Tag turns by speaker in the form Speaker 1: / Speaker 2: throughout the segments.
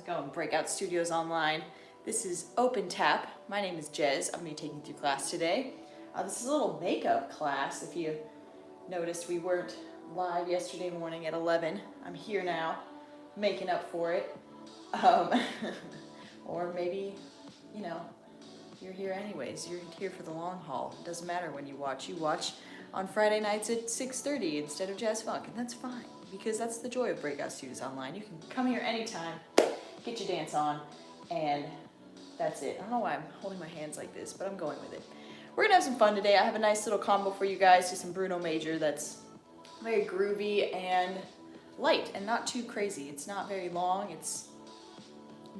Speaker 1: going? Breakout Studios Online. This is Open Tap. My name is Jez. I'm going to be taking you through class today. This is a little makeup class. If you noticed, we weren't live yesterday morning at 11. I'm here now, making up for it. Or maybe, you know, you're here anyways. You're here for the long haul. It doesn't matter when you watch. You watch on Friday nights at 6:30 instead of Jazz Funk, and that's fine, because that's the joy of Breakout Studios Online. You can come here anytime, get your dance on, and that's it. I don't know why I'm holding my hands like this, but I'm going with it. We're gonna have some fun today. I have a nice little combo for you guys to some Bruno Major that's very groovy and light and not too crazy. It's not very long. It's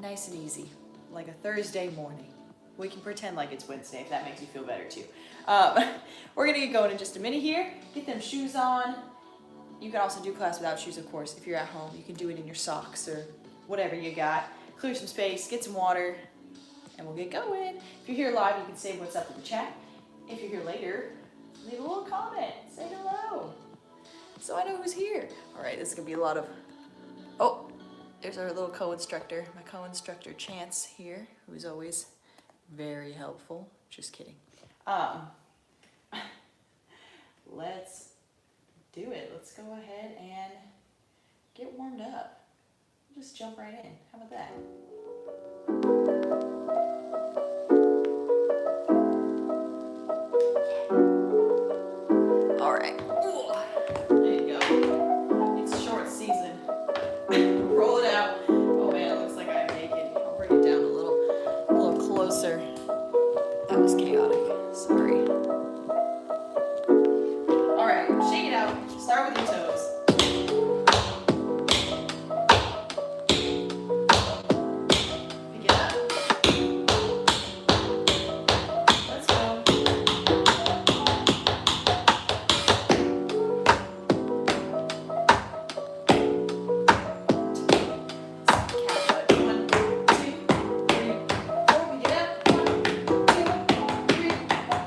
Speaker 1: nice and easy, like a Thursday morning. We can pretend like it's Wednesday if that makes you feel better too. We're gonna get going in just a minute here. Get them shoes on. You can also do class without shoes, of course. If you're at home, you can do it in your socks or whatever you got. Clear some space, get some water, and we'll get going. If you're here live, you can say what's up in the chat. If you're here later, leave a little comment, say hello, so I know who's here. All right, this is gonna be a lot of, oh, there's our little co-instructor, my co-instructor Chance here, who's always very helpful. Just kidding. Let's do it. Let's go ahead and get warmed up. Just jump right in. How about that? All right. There you go. It's short season. Roll it out. Oh man, it looks like I'm naked. I'll bring it down a little closer. That was chaotic. Sorry. All right, shake it out. Start with your toes. Pick it up. Let's go. Cat butt. 1, 2, 3, 4. Pick it up. 1, 2, 3, 4.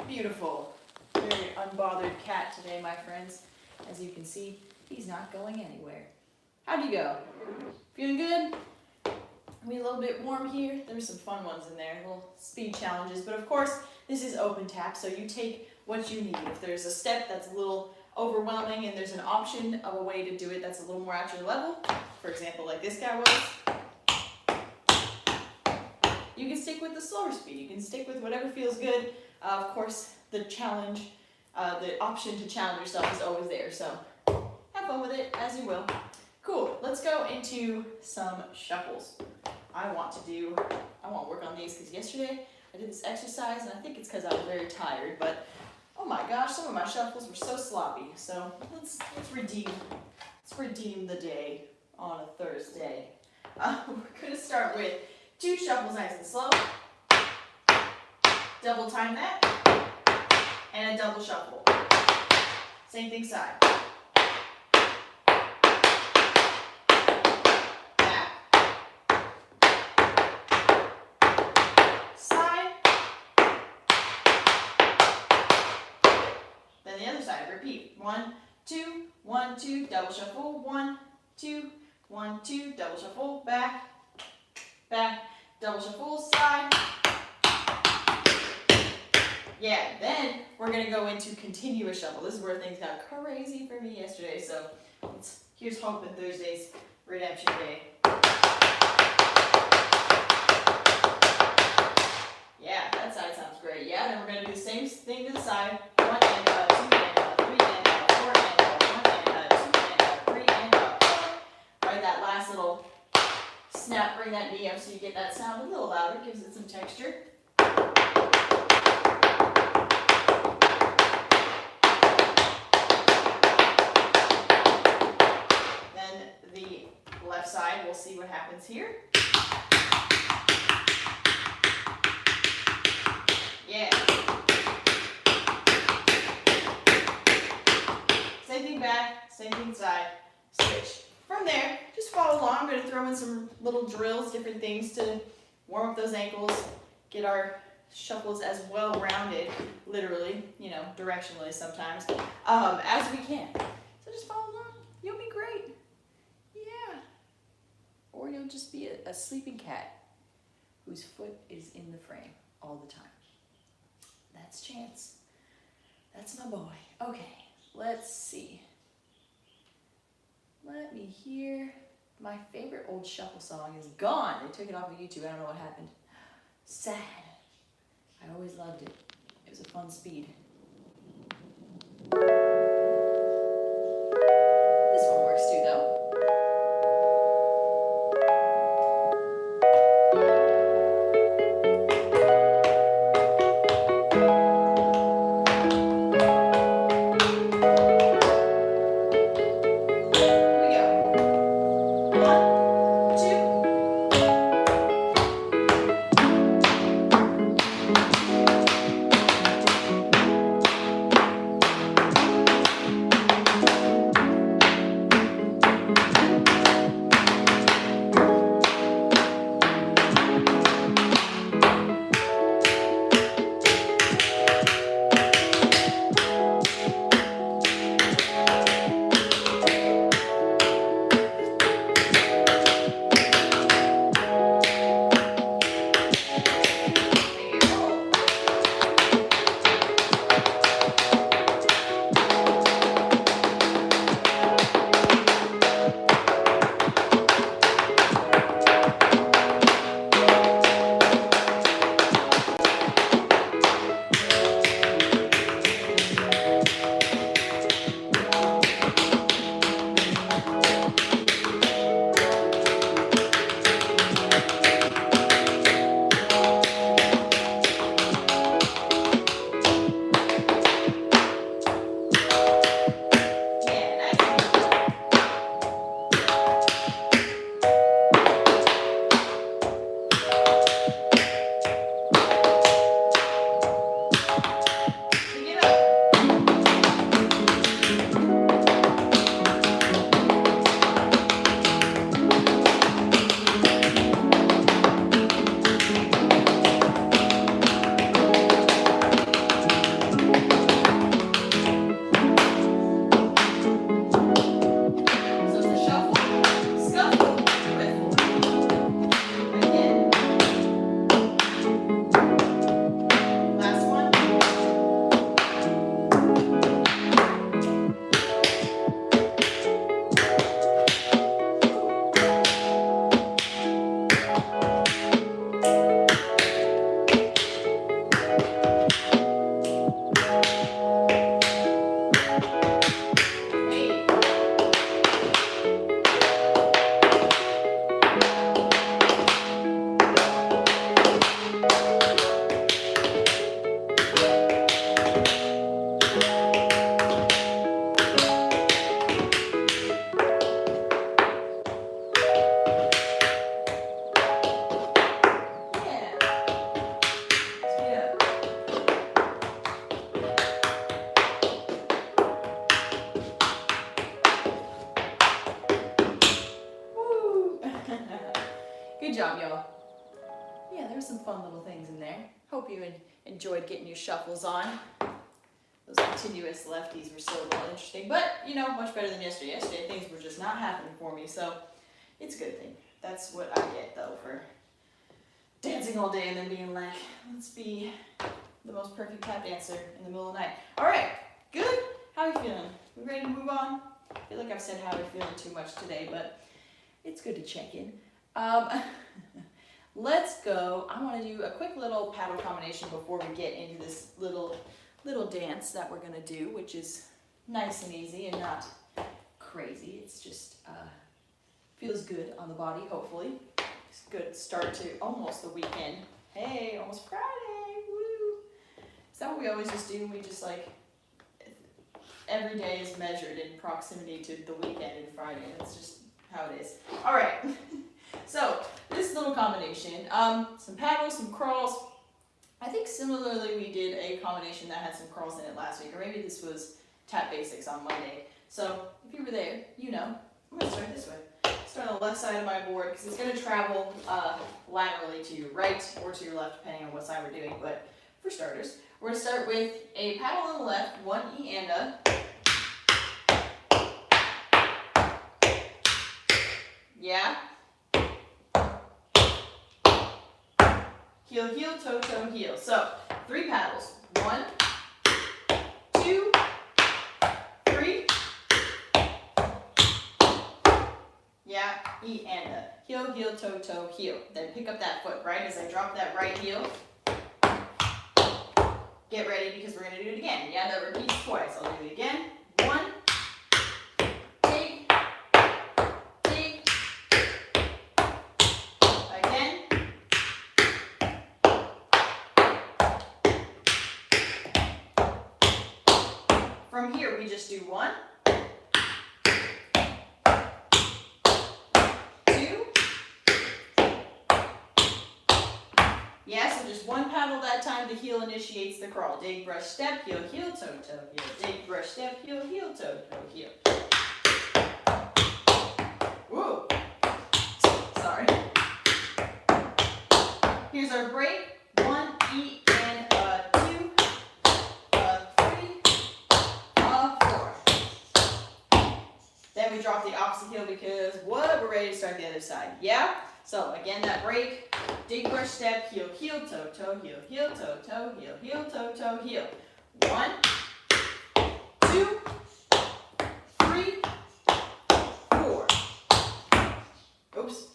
Speaker 1: Beautiful. Very unbothered cat today, my friends. As you can see, he's not going anywhere. How'd you go? Feeling good? We a little bit warm here. There's some fun ones in there, little speed challenges. But of course, this is open tap, so you take what you need. If there's a step that's a little overwhelming and there's an option of a way to do it that's a little more at your level, for example, like this guy was, you can stick with the slower speed. You can stick with whatever feels good Of course, the challenge, the option to challenge yourself is always there, so have fun with it as you will. Cool, let's go into some shuffles. I want to work on these because yesterday I did this exercise and I think it's because I was very tired, but oh my gosh, some of my shuffles were so sloppy. So let's redeem the day on a Thursday. We're gonna start with 2 shuffles nice and slow, double time that, and a double shuffle. Same thing side. The other side, repeat. 1, 2, 1, 2, double shuffle. 1, 2, 1, 2, double shuffle. Back, back, double shuffle. Side. Yeah, then we're gonna go into continuous shuffle. This is where things got crazy for me yesterday. So here's hoping Thursday's redemption day. Yeah, that side sounds great. Yeah, then we're gonna do the same thing to the side. 1 and 2 and 3 and 4 and 1 and 2 and 3 and 4. Right, that last little snap, bring that knee up so you get that sound a little louder, gives it some texture. Then the left side, we'll see what happens here. Yeah. Same thing back, same thing side, switch. From there, just follow along. I'm going to throw in some little drills, different things to warm up those ankles, get our shuffles as well rounded, literally, directionally sometimes, as we can. So just follow along. You'll be great. Yeah. Or you'll just be a sleeping cat whose foot is in the frame all the time. That's Chance. That's my boy. Okay, let's see. Let me hear. My favorite old shuffle song is gone. They took it off of YouTube. I don't know what happened. Sad. I always loved it. It was a fun speed. This one works too, though. you enjoyed getting your shuffles on. Those continuous lefties were so well interesting, but you know, much better than yesterday. Yesterday things were just not happening for me, so it's a good thing. That's what I get though for dancing all day and then being like, let's be the most perfect tap dancer in the middle of the night. All right, good. How are you feeling? We ready to move on? I feel like I've said how I'm feeling too much today, but it's good to check in. Let's go. I want to do a quick little paddle combination before we get into this little dance that we're going to do, which is nice and easy and not crazy. It's just feels good on the body, hopefully. It's a good start to almost the weekend. Hey, almost Friday, woo! Is that what we always just do? We just like, every day is measured in proximity to the weekend and Friday. That's just how it is. All right, so this little combination, some paddles, some crawls. I think similarly we did a combination that had some crawls in it last week, or maybe this was Tap Basics on Monday. So if you were there, you know. I'm gonna start this way. Start on the left side of my board because it's gonna travel laterally to your right or to your left, depending on what side we're doing. But for starters, we're gonna start with a paddle on the left, one E and a. Yeah. Heel, heel, toe, toe, heel. So 3 paddles. 1, 2, 3. Yeah, E and a. Heel, heel, toe, toe, heel. Then pick up that foot, right? As I drop that right heel. Get ready because we're going to do it again. Yeah, that repeats twice. I'll do it again. 1. Dig. Dig. Again. From here, we just do 1. 2. Yeah, so just 1 paddle that time. The heel initiates the crawl. Dig, brush, step, heel, heel, toe, toe, heel. Dig, brush, step, heel, heel, toe, toe, heel. Whoa. Sorry. Here's our break. 1, E, and 2, 3, 4. Then we drop the opposite heel because what? We're ready to start the other side. Yeah? So again, that break. Dig, brush, step, heel, heel, toe, toe, heel, heel, toe, toe, heel, heel, toe, toe, heel. 1, 2, 3, 4. Oops.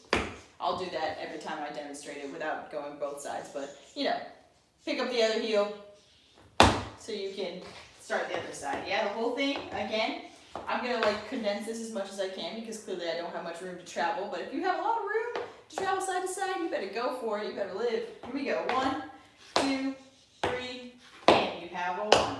Speaker 1: I'll do that every time I demonstrate it without going both sides, but you know, pick up the other heel so you can start the other side. Yeah, the whole thing, again, I'm gonna like condense this as much as I can because clearly I don't have much room to travel, but if you have a lot of room to travel side to side, you better go for it, you better live. Here we go, 1, 2, 3, and you have a 1.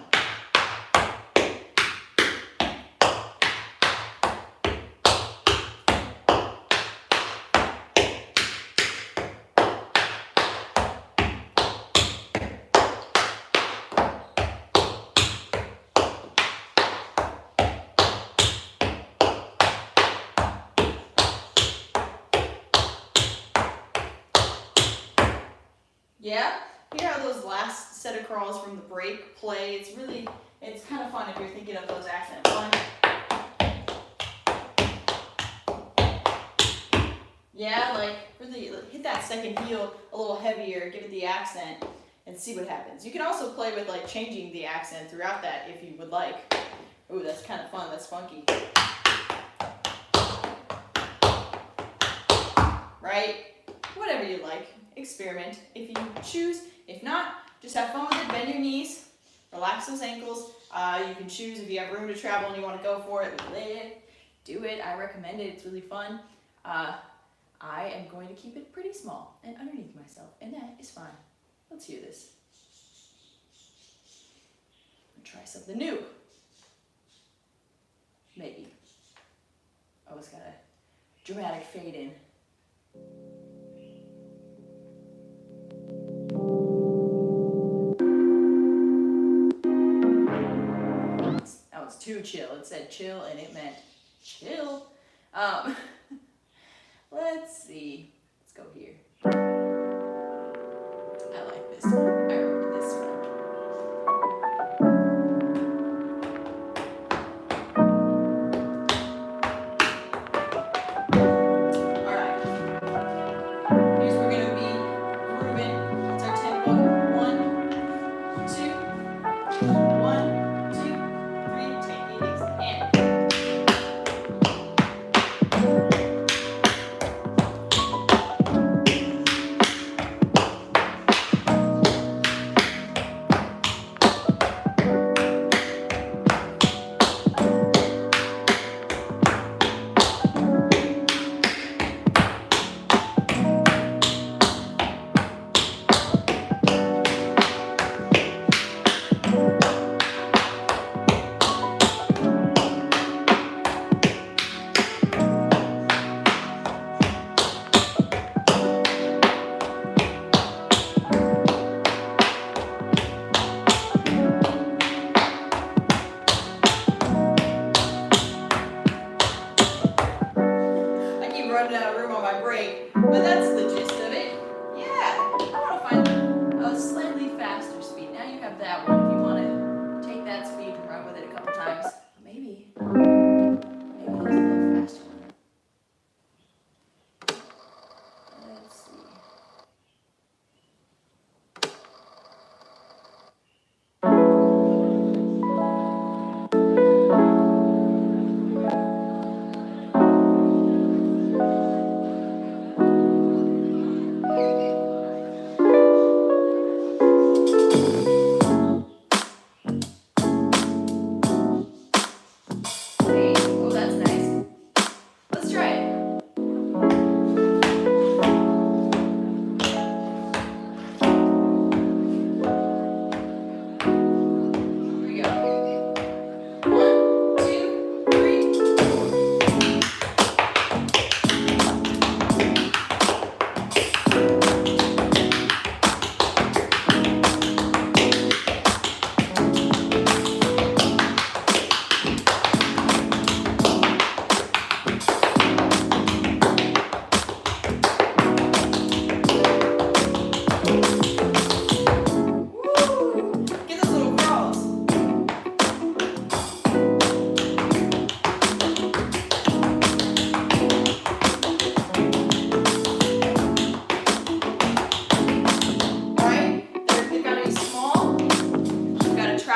Speaker 1: Yeah, hear how those last set of crawls from the break play. It's kind of fun if you're thinking of those accents. 1. Yeah, like really hit that second heel a little heavier, give it the accent, and see what happens. You can also play with like changing the accent throughout that if you would like. Ooh, that's kind of fun, that's funky. Right? Whatever you like. Experiment if you choose. If not, just have fun with it. Bend your knees, relax those ankles. You can choose if you have room to travel and you want to go for it. Do it. I recommend it. It's really fun. I am going to keep it pretty small and underneath myself, and that is fine. Let's hear this. Try something new. Maybe. Oh, it's got a dramatic fade in. That was too chill. It said chill and it meant chill. Let's see. Let's go here. I like this.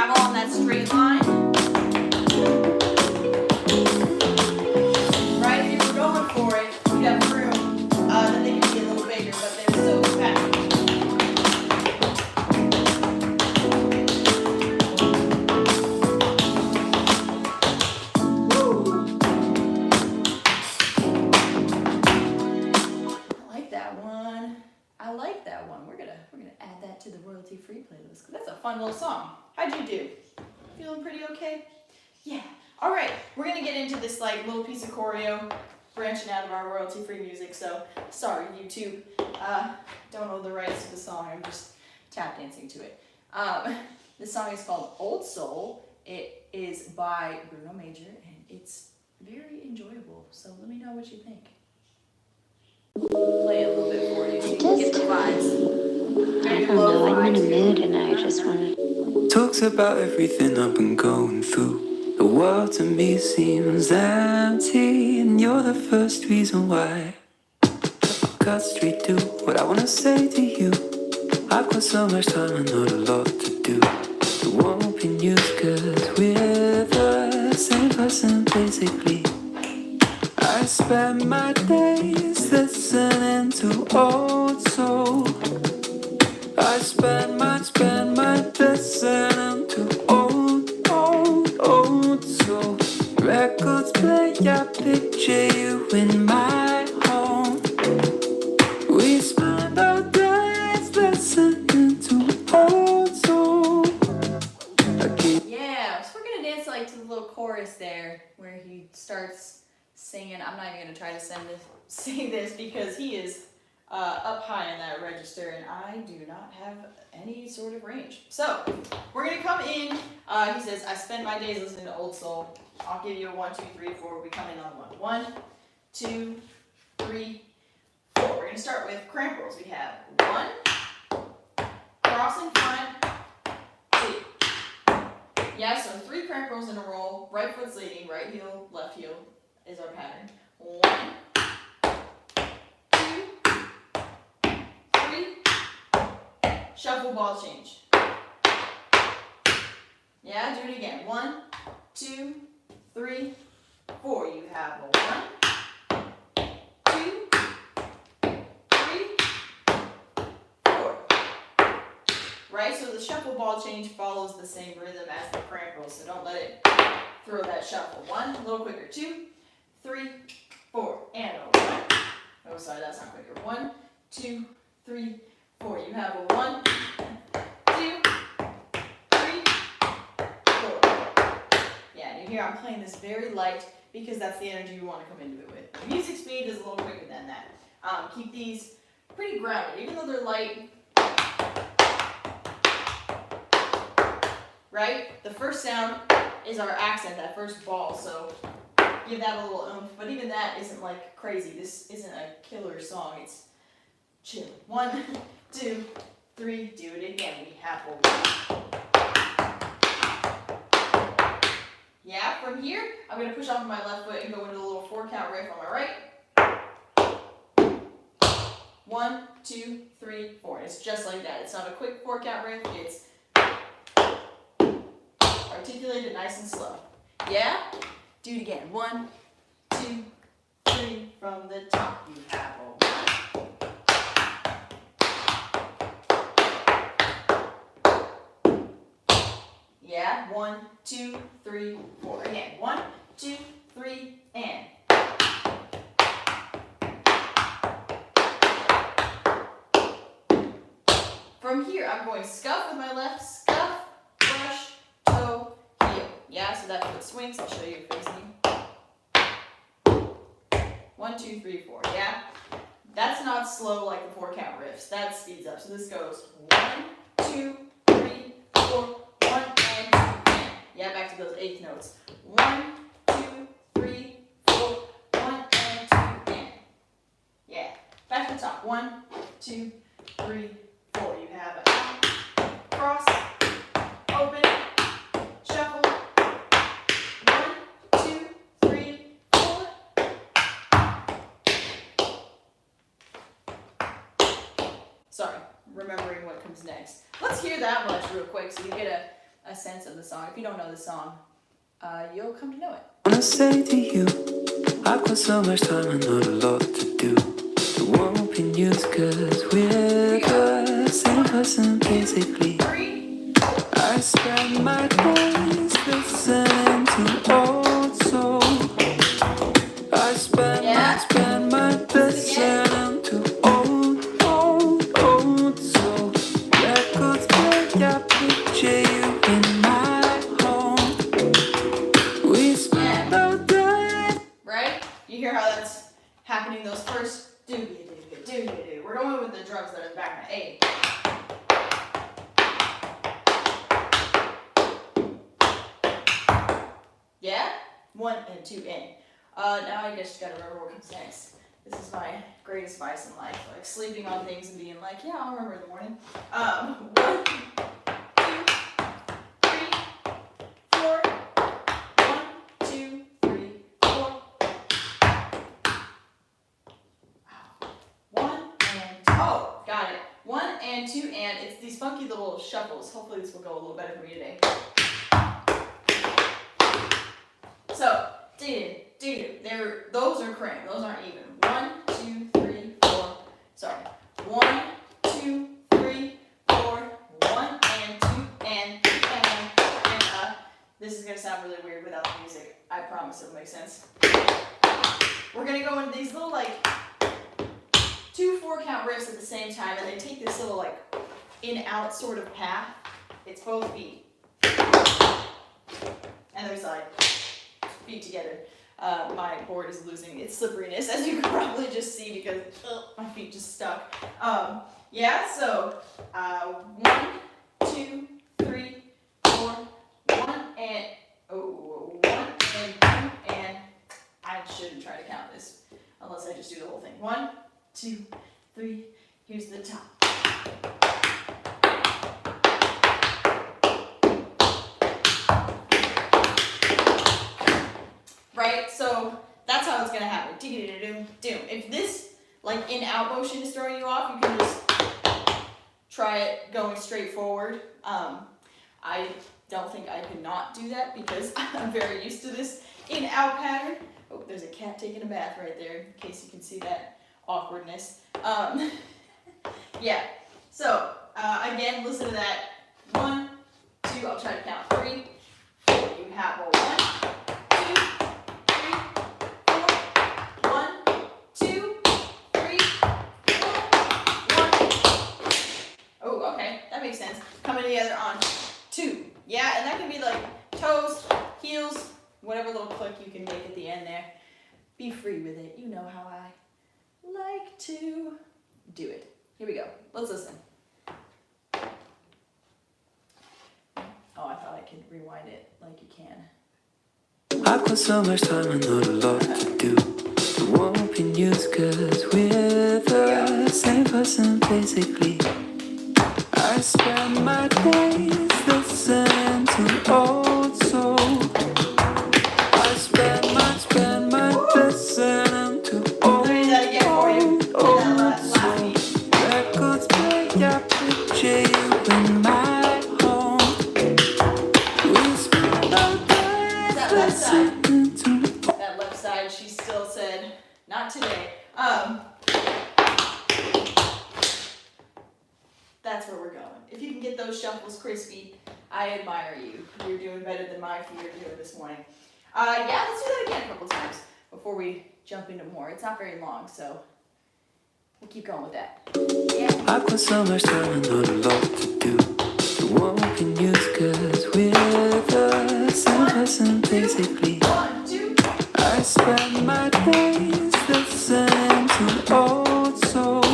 Speaker 1: travel on that straight line. Right, if you were going for it, you'd have room, then they could be a little bigger, but they're still compact. I like that one. We're gonna add that to the royalty-free playlist because that's a fun little song. How'd you do? Feeling pretty okay? Yeah. All right. We're gonna get into this like little piece of choreo, branching out of our royalty-free music. So sorry, YouTube. Don't own the rights to the song. I'm just tap dancing to it. This song is called "Old Soul." It is by Bruno Major, and it's very enjoyable. So let me know what you think. Play it a little bit for you so you can get the vibes.
Speaker 2: I don't know, I'm in a mood and I just want to...
Speaker 3: Talks about everything I've been going through. The world to me seems empty, and you're the first reason why. I cut straight to what I wanna say to you. I've got so much time and not a lot to do. It won't be news cause we're the same person basically. I spend my days listening to old soul. I spend my listening to old soul. Records play, I picture you in my home. We spend our days listening to old soul.
Speaker 1: Yeah, so we're gonna dance like to the little chorus there where he starts singing. I'm not even gonna try to sing this because he is up high in that register and I do not have any sort of range. So we're gonna come in. He says, I spend my days listening to old soul. I'll give you a 1, 2, 3, 4. We come in on 1, 2, 3, 4. We're gonna start with cramp rolls. We have 1, cross in front, 2. Yeah, so 3 cramp rolls in a row. Right foot's leading, right heel, left heel is our pattern. 1, 2, 3. Shuffle ball change. Yeah, do it again. 1, 2, 3, 4. You have a 1, 2, 3, 4. Right, so the shuffle ball change follows the same rhythm as the cramp roll, so don't let it throw that shuffle. 1, a little quicker. 2, 3, 4, and a 1. Oh, sorry, that's not quicker. 1, 2, 3, 4. You have a 1, 2, 3, 4. Yeah, and you hear I'm playing this very light because that's the energy you want to come into it with. The music speed is a little quicker than that. Keep these pretty grounded, even though they're light. Right? The first sound is our accent, that first ball, so give that a little oomph, but even that isn't like crazy. This isn't a killer song, it's chill. 1, 2, 3, do it again. We have a 1. Yeah, from here, I'm going to push off my left foot and go into a little 4-count riff on my right. 1, 2, 3, 4. It's just like that. It's not a quick 4-count riff, it's articulated nice and slow. Yeah? Do it again. 1, 2, 3. From the top, you have a 1. Yeah? 1, 2, 3, 4. Again. 1, 2, 3, and. From here, I'm going scuff with my left, scuff, brush, toe, heel. Yeah, so that foot swings. I'll show you facing. 1, 2, 3, 4. Yeah? That's not slow like the 4-count riffs. That speeds up. So this goes 1, 2, 3, 4, 1, and 2, and. Yeah, back to those 8th notes. 1, 2, 3, 4, 1, and 2, and. Yeah. Back to the top. 1, 2, 3, 4. You have a cross, open, shuffle. 1, 2, 3, 4. Sorry, remembering what comes next. Let's hear that much real quick so you get a sense of the song. If you don't know the song, you'll come to know it.
Speaker 3: I wanna say to you, I've got so much time and not a lot to do. It won't be news cause we're the same person basically. I spend my days listening to old soul. I spend my listening to old soul. Records play, I picture you in my home. We spend our day.
Speaker 1: Right? You hear how that's happening, those first do. We're going with the drums that are in the background. A. Yeah? 1 and 2 in. Now I just gotta remember what comes next. This is my greatest vice in life, like sleeping on things and being like, yeah, I'll remember in the morning. 1, 2, 3, 4. 1, 2, 3, 4. 1 and oh, got it. 1 and 2 and it's these funky little shuffles. Hopefully this will go a little better for me today. So, those are crank. Those aren't even. 1, 2, 3, 4. Sorry. 1, 2, 3, 4. 1 and 2 and. This is gonna sound really weird without the music. I promise it'll make sense. We're gonna go into these little like 2 4-count riffs at the same time, and they take this little like in-out sort of path. It's both beat, and there's like feet together. My board is losing its slipperiness, as you can probably just see because my feet just stuck. Yeah, so 1, 2, 3, 4, 1 and 1 and 2 and I shouldn't try to count this unless I just do the whole thing. 1, 2, 3. Here's the top. Right? So that's how it's gonna happen. If this like in-out motion is throwing you off, you can just try it going straight forward. I don't think I could not do that because I'm very used to this in-out pattern. Oh, there's a cat taking a bath right there, in case you can see that awkwardness. Yeah. So again, listen to that. 1, 2. I'll try to count 3. 4. You have a 1, 2, 3, 4. 1, 2, 3, 4. 1. Oh, okay, that makes sense. Coming together on 2. Yeah, and that can be like toes, heels, whatever little click you can make at the end there. Be free with it. You know how I like to do it. Here we go. Let's listen. Oh, I thought I could rewind it like you can.
Speaker 3: I've got so much time and not a lot to do. It won't be news cause we're the same person basically. I spend my days listening to old soul. I spend my listening to old soul. Records play, I picture you in my home. We spend our days listening to.
Speaker 1: That left side, she still said, not today. That's where we're going. If you can get those shuffles crispy, I admire you. You're doing better than my feet are doing this morning. Yeah, let's do that again a couple times before we jump into more. It's not very long, so we'll keep going with that. Yeah.
Speaker 3: I've got so much time and not a lot to do. It won't be news cause we're the same person basically.
Speaker 1: 1, 2.
Speaker 3: I spend my days listening to old soul.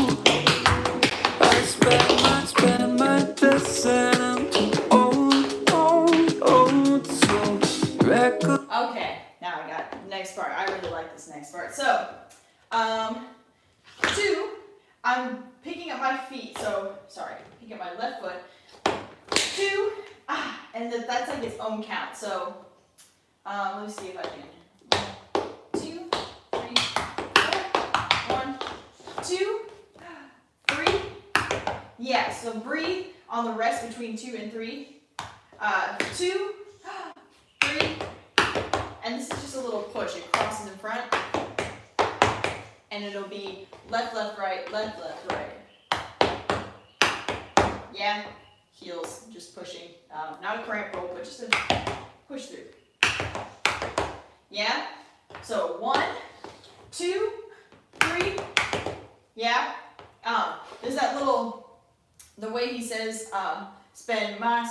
Speaker 3: I spend my listening to old soul. Record.
Speaker 1: Okay, now I got the next part. I really like this next part. So, 2, I'm picking up my feet. So, sorry, picking up my left foot. 2, and that's like its own count. So, let me see if I can. 1, 2, 3, 4. 1, 2, 3. Yeah, so breathe on the rest between 2 and 3. 2, 3, and this is just a little push. It crosses in front, and it'll be left, left, right, left, left, right. Yeah, heels, just pushing. Not a cramp roll, but just a push through. Yeah, so 1, 2, 3, yeah. There's that little, the way he says, spend my,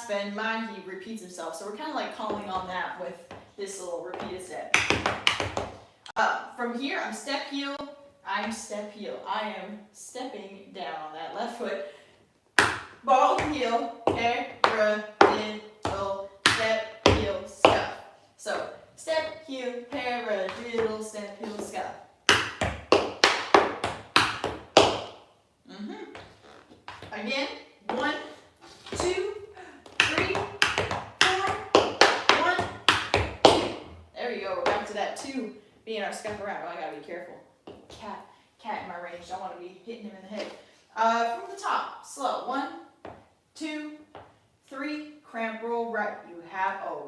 Speaker 1: he repeats himself. So we're kind of like calling on that with this little repeated step. From here, I'm step heel, I'm step heel. I am stepping down on that left foot. Ball heel, paradiddle, step, heel, scuff. So, step, heel, paradiddle, step, heel, scuff. Again, 1, 2, 3, 4, 1, 2. There we go, we're back to that 2 being our scuff around. Oh, I gotta be careful. Cat in my range, don't want to be hitting him in the head. From the top, slow. 1, 2, 3, cramp roll right. You have a 1,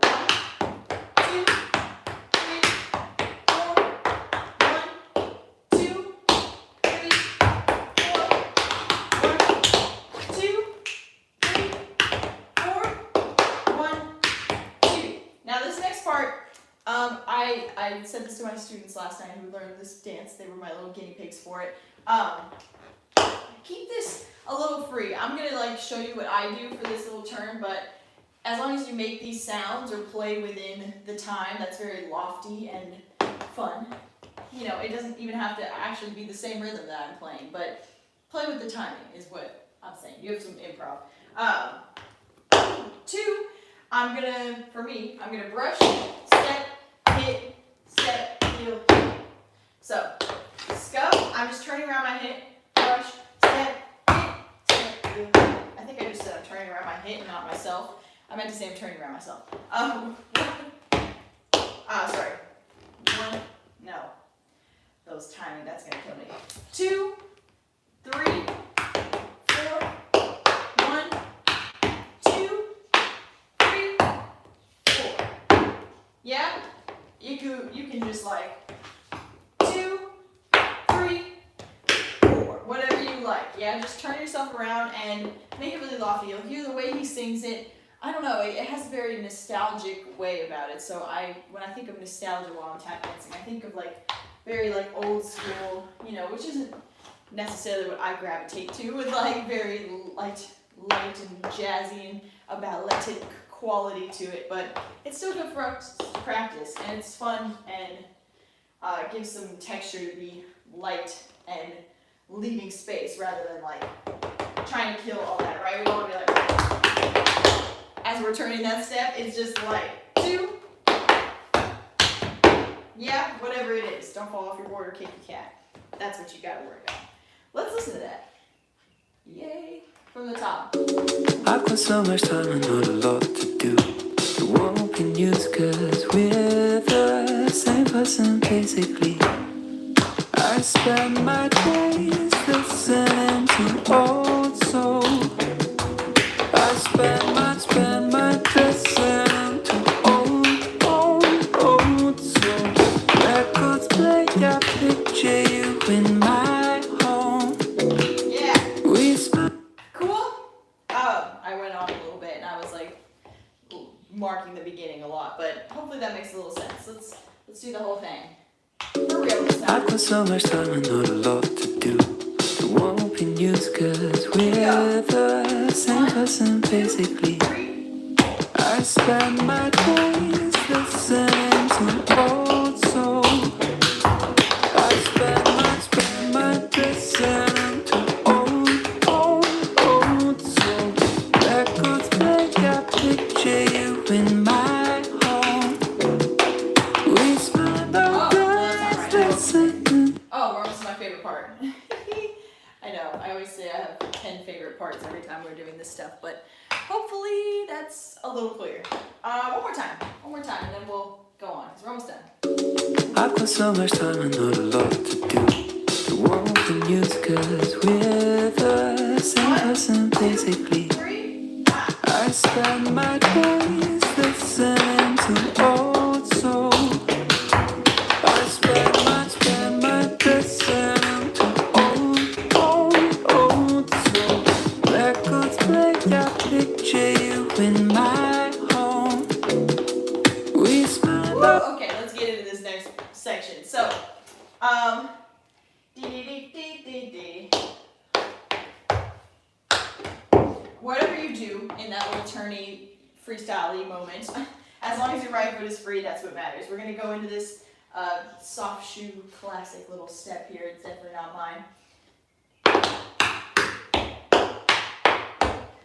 Speaker 1: 2, 3, 4, 1, 2, 3, 4, 1, 2, 3, 4, 1, 2. Now this next part, I said this to my students last night who learned this dance. They were my little guinea pigs for it. Keep this a little free. I'm gonna like show you what I do for this little turn, but as long as you make these sounds or play within the time, that's very lofty and fun. You know, it doesn't even have to actually be the same rhythm that I'm playing, but play with the timing is what I'm saying. You have some improv. 2, I'm gonna brush, step, hit, step, heel, hit. So, scuff, I'm just turning around my hip, brush, step, hit, step, heel, hit. I think I just said I'm turning around my hip, not myself. I meant to say I'm turning around myself. Sorry. 1, no. Those timing, that's gonna kill me. 2, 3, 4, 1, 2, 3, 4. Yeah? You can just like 2, 3, 4. Whatever you like. Yeah, just turn yourself around and make it really lofty. You'll hear the way he sings it. I don't know, it has a very nostalgic way about it. So when I think of nostalgia while I'm tap dancing, I think of like very like old school, you know, which isn't necessarily what I gravitate to, with like very light and jazzy and a balletic quality to it, but it's still good for us to practice, and it's fun and gives some texture to be light and leaving space rather than like trying to kill all that, right? We don't want to be like, as we're turning that step, it's just like 2, yeah, whatever it is. Don't fall off your board or kick your cat. That's what you gotta worry about. Let's listen to that. Yay. From the top.
Speaker 3: I've got so much time and not a lot to do. It won't be news cause we're the same person basically. I spend my days listening to old soul. I spend my listening to old soul. Records play, I picture you in my home.
Speaker 1: Yeah.
Speaker 3: We spend
Speaker 1: Cool? I went on a little bit and I was like marking the beginning a lot, but hopefully that makes a little sense. Let's do the whole thing. For real this time.
Speaker 3: I've got so much time and not a lot to do. It won't be news cause we're the same person basically. I spend my days listening to old soul. I spend my listening to old soul. Records play, I picture you in my home. We spend our days listening.
Speaker 1: Oh, this is my favorite part. I know, I always say I have 10 favorite parts every time we're doing this stuff, but hopefully that's a little clear. One more time, and then we'll go on, because we're almost done.
Speaker 3: I've got so much time and not a lot to do. It won't be news cause we're the same person basically.
Speaker 1: 3,
Speaker 3: I spend my days listening
Speaker 1: freestyle-y moment. As long as your right foot is free, that's what matters. We're gonna go into this soft shoe classic little step here. It's definitely not mine.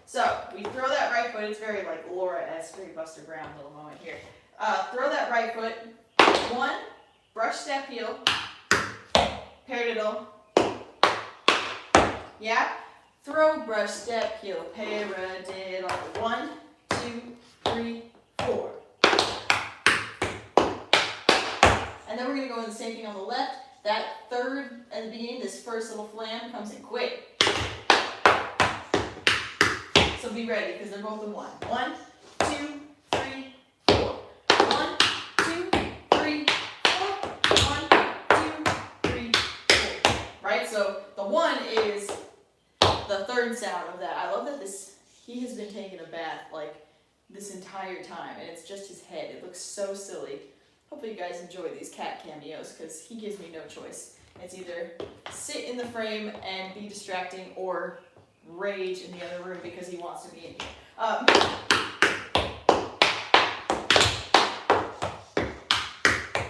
Speaker 1: So we throw that right foot. It's very like Laura-esque, very Buster Brown little moment here. Throw that right foot. 1, brush step heel, paradiddle. Yeah. Throw, brush step heel, paradiddle. 1, 2, 3, 4. And then we're going to go in the same thing on the left. That third at the beginning, this first little flam comes in quick. So be ready because they're both in 1. 1, 2, 3, 4. 1, 2, 3, 4. 1, 2, 3, 4. Right? So the 1 is the third sound of that. I love that he has been taking a bath like this entire time and it's just his head. It looks so silly. Hopefully you guys enjoy these cat cameos because he gives me no choice. It's either sit in the frame and be distracting or rage in the other room because he wants to be in here.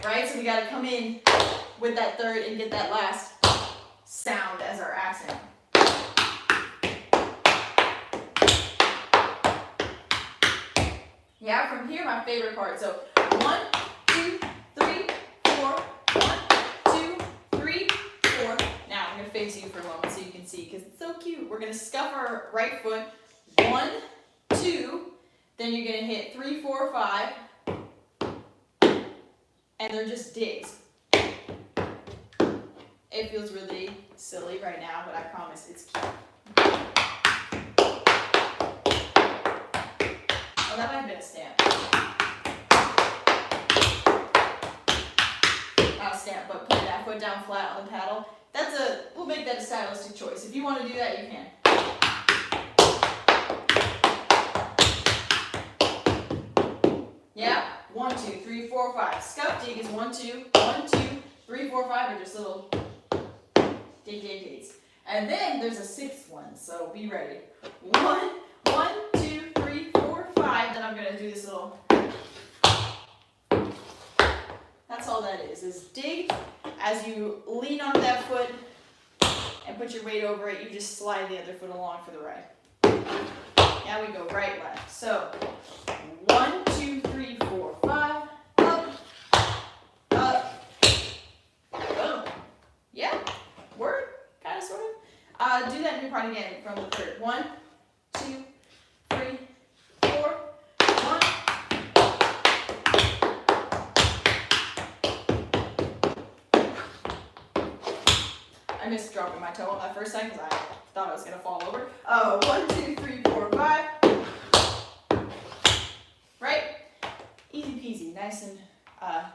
Speaker 1: Right, so we got to come in with that third and get that last sound as our accent. Yeah, from here, my favorite part. So 1, 2, 3, 4. 1, 2, 3, 4. Now I'm gonna face you for a moment so you can see because it's so cute. We're gonna scuff our right foot. 1, 2. Then you're gonna hit 3, 4, 5. And they're just digs. It feels really silly right now, but I promise it's cute. Oh, that might have been a stamp. Not a stamp, but put that foot down flat on the paddle. We'll make that a stylistic choice. If you want to do that, you can. Yeah? 1, 2, 3, 4, 5. Scuff dig is 1, 2, 1, 2, 3, 4, 5 are just little digs. And then there's a 6th one, so be ready. 1, 2, 3, 4, 5. Then I'm gonna do this little. That's all that is dig. As you lean onto that foot and put your weight over it, you just slide the other foot along for the right. Now we go right, left. So 1, 2, 3, 4, 5. Up. Boom. Yeah. Word. Kind of, sort of. Do that new part again from the third. 1, 2, 3, 4. 1. I missed dropping my toe on that first time because I thought I was going to fall over. 1, 2, 3, 4, 5. Right? Easy peasy. Nice and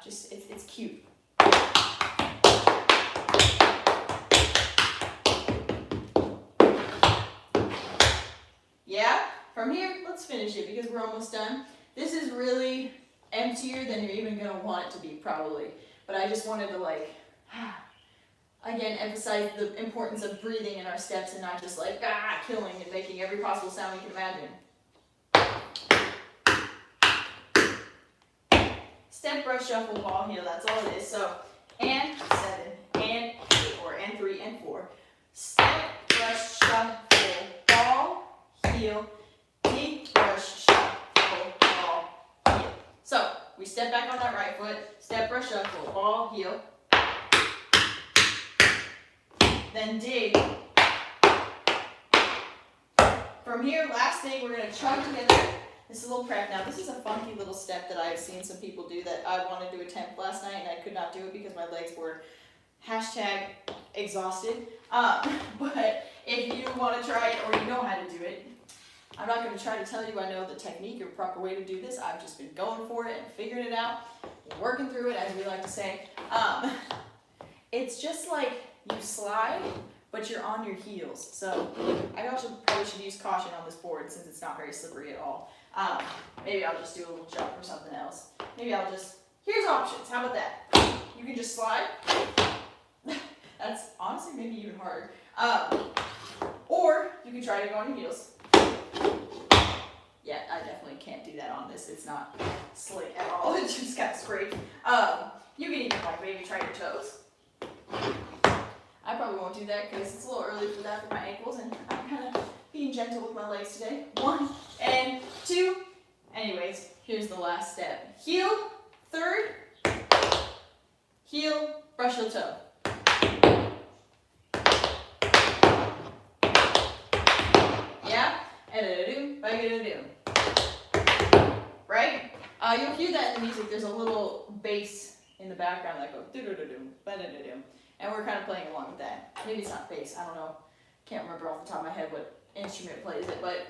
Speaker 1: just, it's cute. Yeah? From here, let's finish it because we're almost done. This is really emptier than you're even going to want it to be, probably. But I just wanted to, like, again, emphasize the importance of breathing in our steps and not just like, killing and making every possible sound we can imagine. Step, brush, shuffle, ball, heel, that's all it is. So, and 7, and 4, and 3, and 4. Step, brush, shuffle, ball, heel, dig, brush, shuffle, ball, heel. So, we step back on that right foot, step, brush, shuffle, ball, heel. Then dig. From here, last thing, we're going to chug together. This is a little prep. Now, this is a funky little step that I've seen some people do that I wanted to attempt last night, and I could not do it because my legs were #exhausted. But if you want to try it or you know how to do it, I'm not going to try to tell you I know the technique or proper way to do this. I've just been going for it and figuring it out, working through it, as we like to say. It's just like you slide, but you're on your heels. So I also probably should use caution on this board since it's not very slippery at all. Maybe I'll just do a little jump or something else. Maybe I'll just, here's options. How about that? You can just slide. That's honestly maybe even harder. Or you can try to go on your heels. Yeah, I definitely can't do that on this. It's not slick at all. It just got scraped. You can even like maybe try your toes. I probably won't do that because it's a little early for that for my ankles, and I'm kind of being gentle with my legs today. 1 and 2. Anyways, here's the last step. Heel, third, heel, brush the toe. Yeah? And right? You'll hear that in the music. There's a little bass in the background that goes do-do-do-dum, ba-da-da-dum. And we're kind of playing along with that. Maybe it's not bass, I don't know. Can't remember off the top of my head what instrument plays it, but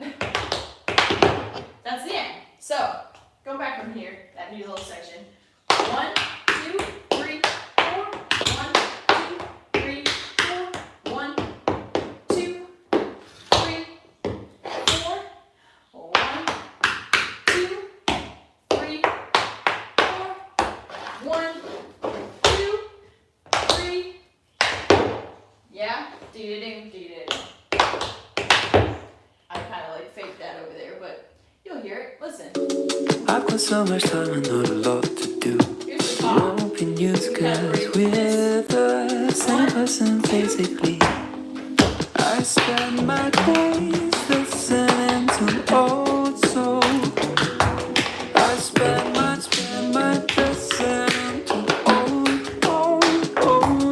Speaker 1: that's the end. So, go back from here, that new little section. 1, 2, 3, 4. 1, 2, 3, 4. 1, 2, 3, 4. 1, 2, 3, 4. 1, 2, 3. Yeah? Do-do-do. I kind of like faked that over there, but you'll hear it. Listen.
Speaker 3: I've got so much time and not a lot to do.
Speaker 1: Here's the top.
Speaker 3: Open news cause we're the same person basically. I spend my days listening to old soul. I spend my listening to old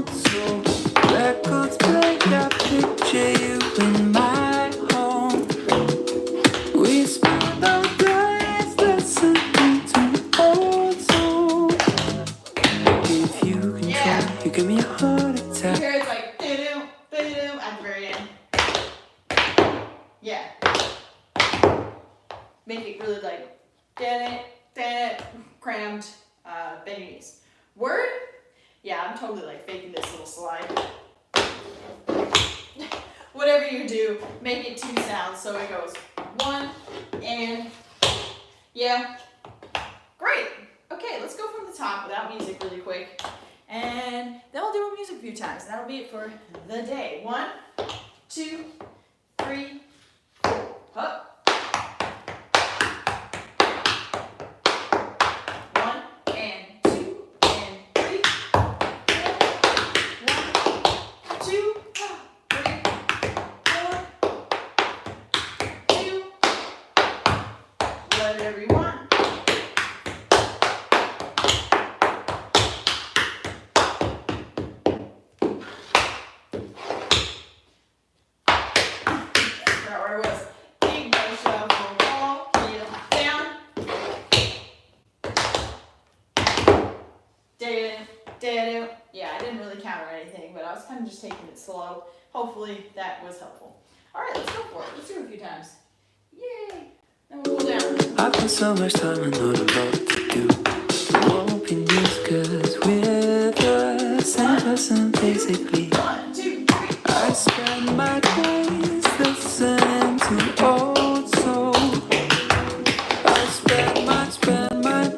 Speaker 3: soul. Records play, I picture you in my home. We spend our days listening to old soul. If you control,
Speaker 1: Yeah.
Speaker 3: you give me a heart
Speaker 1: You
Speaker 3: attack.
Speaker 1: hear it's like doo-doo, doo-doo at the very end. Yeah. Make it really like da-da, crammed, bend your knees. Word? Yeah, I'm totally like faking this little slide. Whatever you do, make it 2 sounds so it goes 1 and yeah. Great. Okay, let's go from the top without music really quick. And then we'll do a music a few times. That'll be it for the day. 1, 2, 3, 4. Up. 1 and 2 and 3, 4. 1, 2, 3, 4, 2. Whatever you want. Forgot where I was. Big toe shuffle, ball, heel, down. Da-da. Yeah, I didn't really count or anything, but I was kind of just taking it slow. Hopefully that was helpful. All right, let's go for it. Let's do it a few times. Yay! Then we'll cool down.
Speaker 3: I've got so much time and not a lot to do. Open news cause we're the same person basically.
Speaker 1: 1, 2, 3.
Speaker 3: I spend my days listening to old soul. I spend my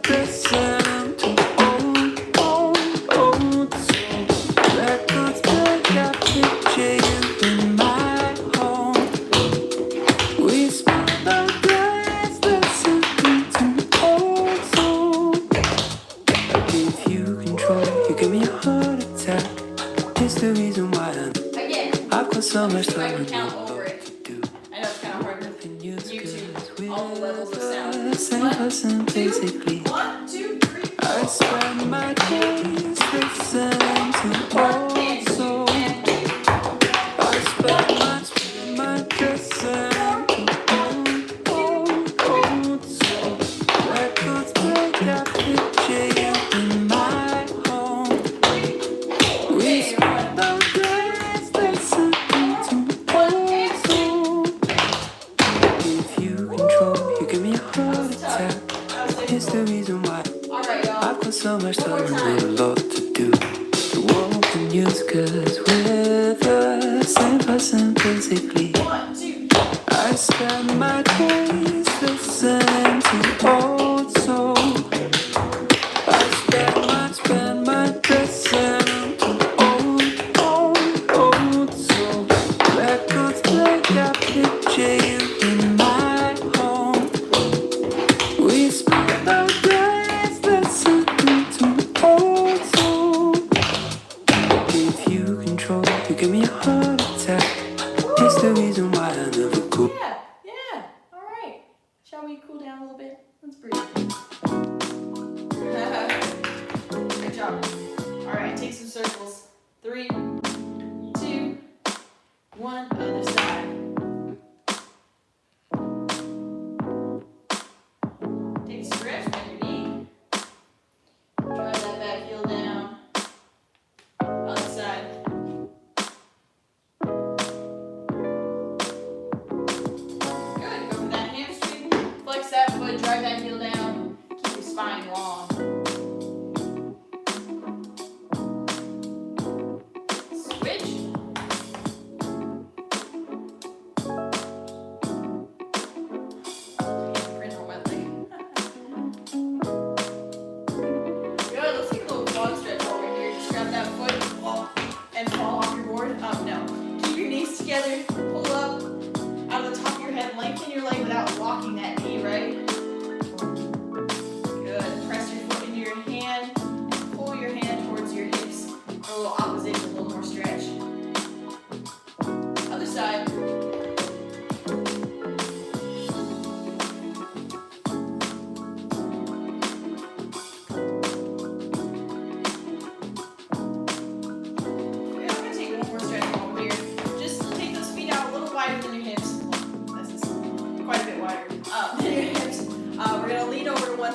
Speaker 3: listening to old soul. Records play, I picture you in my home. We spend our days listening to old soul. I give you control, you give me a heart attack. It's the reason why
Speaker 1: Again.
Speaker 3: I've got so much
Speaker 1: I
Speaker 3: time
Speaker 1: can
Speaker 3: and
Speaker 1: count
Speaker 3: not a
Speaker 1: over
Speaker 3: lot
Speaker 1: it.
Speaker 3: to do.
Speaker 1: I know it's kind of hard with
Speaker 3: Open news
Speaker 1: YouTube,
Speaker 3: cause
Speaker 1: all the levels of
Speaker 3: we're
Speaker 1: sound.
Speaker 3: the same
Speaker 1: 1,
Speaker 3: person
Speaker 1: 2,
Speaker 3: basically.
Speaker 1: 1, 2, 3, 4.
Speaker 3: I spend my days listening to
Speaker 1: 1
Speaker 3: old
Speaker 1: and 2
Speaker 3: soul.
Speaker 1: and 3.
Speaker 3: I spend my listening to old soul. Records play, I picture you in my home. We spend our days listening to old soul. If you control, you give me a heart attack. It's the reason why
Speaker 1: All right, y'all.
Speaker 3: I've got so much time and not a lot to do. Open news cause we're the same person basically.
Speaker 1: 1, 2,
Speaker 3: I spend my days listening to old soul. I spend my listening to old soul. Records play, I picture you in my home.
Speaker 1: spine long. Switch. Print on my leg. Good, let's take a little quad stretch while we're here. Just grab that foot and fall off your board. No. Keep your knees together, pull up out of the top of your head, lengthen your leg without locking that knee, right? Good. Press your foot into your hand and pull your hand towards your hips. A little opposite, a little more stretch. Other side.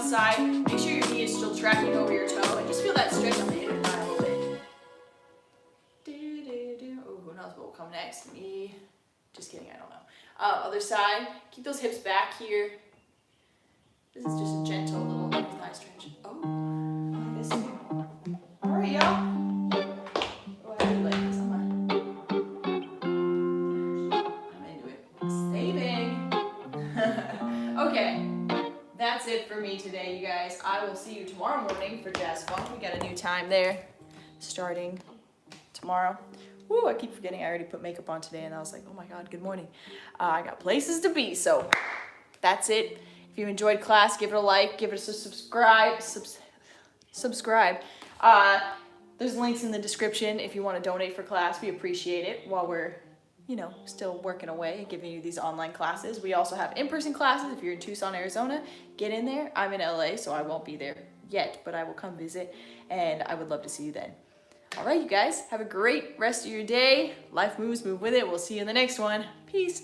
Speaker 1: Side. Make sure your knee is still tracking over your toe and just feel that stretch on the inner thigh a little bit. Oh, who knows what will come next? Me. Just kidding, I don't know. Other side. Keep those hips back here. This is just a gentle little inner thigh stretch. Oh, this too. Alright, y'all. Oh, I really like this. I'm into it. Saving. Okay. That's it for me today, you guys. I will see you tomorrow morning for Jazz Funk. We got a new time there starting tomorrow. Woo, I keep forgetting I already put makeup on today and I was like, oh my God, good morning. I got places to be, so that's it. If you enjoyed class, give it a like, give it a subscribe. There's links in the description if you want to donate for class. We appreciate it while we're still working away, giving you these online classes. We also have in-person classes. If you're in Tucson, Arizona, get in there. I'm in LA, so I won't be there yet, but I will come visit, and I would love to see you then. All right, you guys, have a great rest of your day. Life moves, move with it. We'll see you in the next one. Peace.